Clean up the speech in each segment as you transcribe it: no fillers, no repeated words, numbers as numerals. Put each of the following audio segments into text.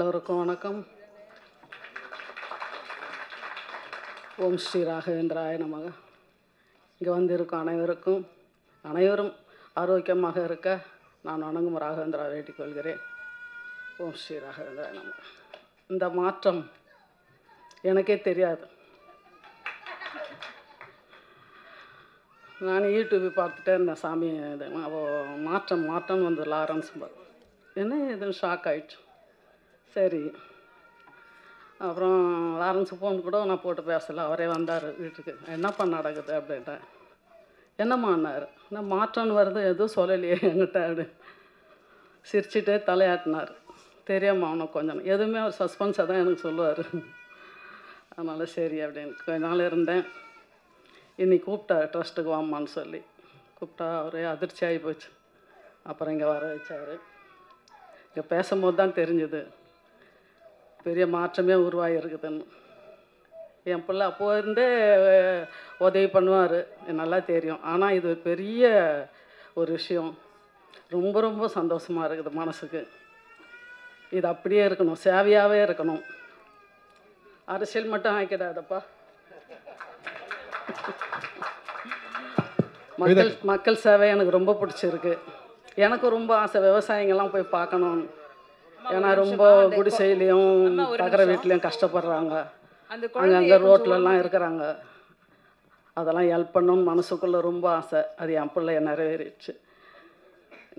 எல்லோருக்கும் வணக்கம். ஓம் ஸ்ரீ ராகவேந்திராய நமக. இங்கே வந்திருக்கும் அனைவரும் ஆரோக்கியமாக இருக்க நான் வணங்கும் ராகவேந்திரா வேண்டிக் கொள்கிறேன். ஓம் ஸ்ரீ ராகவேந்திராய நமக. இந்த மாற்றம் எனக்கே தெரியாது. நான் யூடியூப் பார்த்துட்டே இருந்தேன். சாமி இது மாற்றம் வந்து லாரன்ஸ் என்ன எதுவும் ஷாக் ஆகிடுச்சு. சரி, அப்புறம் லாரன்ஸு ஃபோன் கூட நான் போட்டு பேசலை. அவரே வந்தார் வீட்டுக்கு. என்னப்பா நடக்குது அப்படின்ட்டேன். என்னம்மான்னார். என்ன மாற்றம்னு வருது, எதுவும் சொல்லலையே என்கிட்ட அப்படி சிரிச்சுட்டே தலையாட்டினார். தெரியாமல் அவனுக்கு கொஞ்சம் எதுவுமே அவர் சஸ்பென்ஸாக தான் எனக்கு சொல்லுவார். அதனால் சரி அப்படின்னு கொஞ்ச நாள் இருந்தேன். இன்னைக்கு கூப்பிட்டார் ட்ரஸ்ட்டுக்கு வாமான்னு சொல்லி. கூப்பிட்டா அவரே அதிர்ச்சி ஆகி போச்சு. அப்புறம் இங்கே வர வச்சார். இங்கே பேசும்போது தான் தெரிஞ்சுது பெரிய மாற்றமே உருவாகி இருக்குதுன்னு. என் பிள்ளை அப்போது இருந்தே உதவி பண்ணுவார், நல்லா தெரியும். ஆனால் இது பெரிய ஒரு விஷயம். ரொம்ப ரொம்ப சந்தோஷமாக இருக்குது மனசுக்கு. இது அப்படியே இருக்கணும், சேவையாகவே இருக்கணும். அரசியல் மட்டும் ஆக்கிடாதப்பா. மக்கள் சேவை எனக்கு ரொம்ப பிடிச்சிருக்கு. எனக்கு ரொம்ப ஆசை விவசாயிங்கெல்லாம் போய் பார்க்கணும். ஏன்னா ரொம்ப குடிசையிலையும் தகர வீட்லேயும் கஷ்டப்படுறாங்க. அங்கங்கே ரோட்லலாம் இருக்கிறாங்க. அதெல்லாம் ஹெல்ப் பண்ணணும்னு மனசுக்குள்ளே ரொம்ப ஆசை. அது என் பிள்ளைய நிறைவேறிடுச்சு.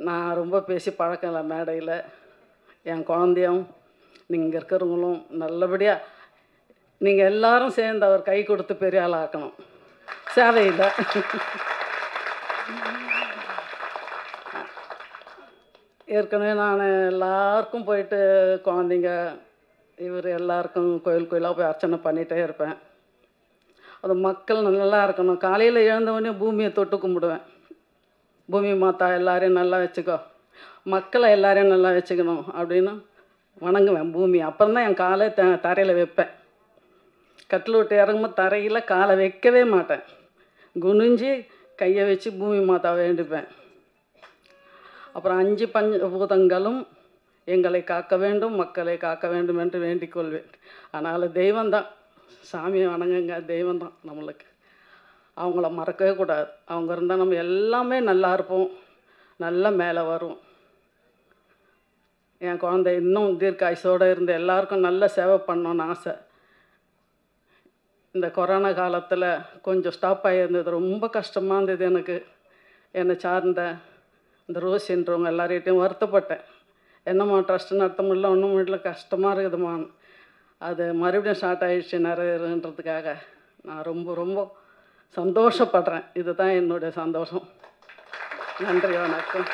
நான் ரொம்ப பேசி பழக்கம் இல்லை மேடையில். என் குழந்தையும் நீங்கள் இருக்கிறவங்களும் நல்லபடியாக நீங்கள் எல்லோரும் சேர்ந்து அவர் கை கொடுத்து பெரிய ஆள் ஆக்கணும் சேவையில். ஏற்கனவே நான் எல்லாருக்கும் போயிட்டு குழந்தைங்க இவர் எல்லாருக்கும் கோயிலாக போய் அர்ச்சனை பண்ணிகிட்டே இருப்பேன். அது மக்கள் நல்லா இருக்கணும். காலையில் எழுந்தவொடனே பூமியை தொட்டு கும்பிடுவேன். பூமி மாதா எல்லாரையும் நல்லா வச்சுக்கோ, மக்களை எல்லாரையும் நல்லா வச்சுக்கணும் அப்படின்னு வணங்குவேன் பூமி. அப்புறம் தான் என் காலை தரையில் வைப்பேன். கட்டில் விட்டு இறங்கும்போது தரையில் காலை வைக்கவே மாட்டேன். குனிஞ்சு கையை வச்சு பூமி மாதாவை வேண்டிப்பேன். அப்புறம் 5 பஞ்சபூதங்களும் எங்களை காக்க வேண்டும், மக்களை காக்க வேண்டும் என்று வேண்டிக் கொள்வேன். அதனால் தெய்வந்தான், சாமியை வணங்குங்க, தெய்வந்தான் நம்மளுக்கு. அவங்கள மறக்கவே கூடாது. அவங்க இருந்தால் நம்ம எல்லாமே நல்லா இருப்போம், நல்லா மேலே வரும். என் குழந்தை இன்னும் தீர்க்காயுசோடு இருந்து எல்லாருக்கும் நல்ல சேவை பண்ணணுன்னு ஆசை. இந்த கொரோனா காலத்தில் கொஞ்சம் ஸ்டாப் ஆகியிருந்தது. ரொம்ப கஷ்டமாக இருந்தது எனக்கு. என்னை சார்ந்த இந்த ரோசின்றவங்க எல்லார்கிட்டையும் வருத்தப்பட்டேன். என்னம்மா ட்ரஸ்ட்டு நடத்த முடியல, ஒன்றும் முடியல, கஷ்டமாக இருக்குதுமான்னு. அது மறுபடியும் ஸ்டார்ட் ஆகிடுச்சு நிறைவேறுன்றதுக்காக நான் ரொம்ப ரொம்ப சந்தோஷப்படுறேன். இதுதான் என்னுடைய சந்தோஷம். நன்றி, வணக்கம்.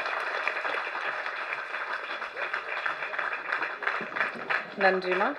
நன்றிம்மா.